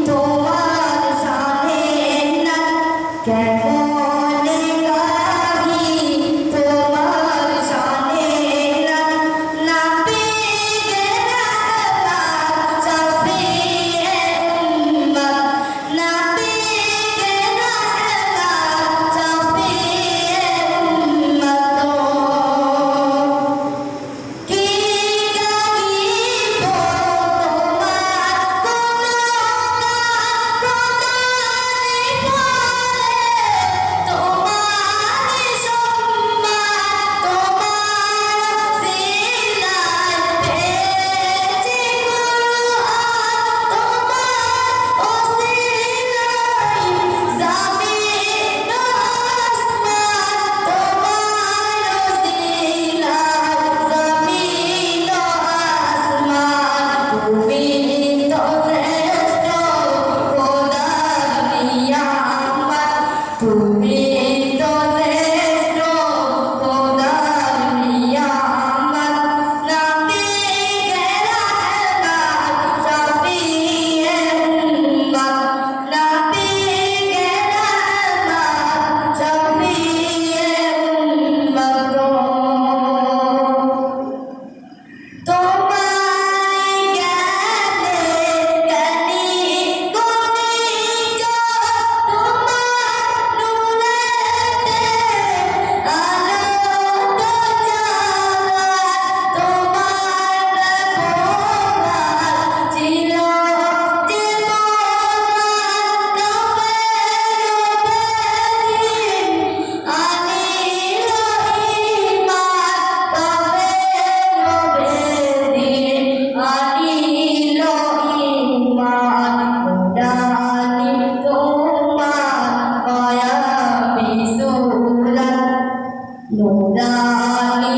তোমার শানে না কেমনে গাহি তোমার শানে না নবী কে রহমত শফিয়ে উম্মত নবী কে রহমত শফিয়ে উম্মত কি গাহিব তুমি তো শ্রেষ্ঠ খোদার নিয়ামত নবী কে রহমত শফিয়ে উম্মত নবী কে রহমত শফিয়ে উম্মত তোমায় জ্ঞানে জ্ঞানী গুণী তোমার নূরেতে আলো তো জ্বালা তোমার ব্যবহার ছিল যে মহান আনিল ঈমান আনিল ঈমান উড়ানি তোমার কয়া বিসুরাত নুরানি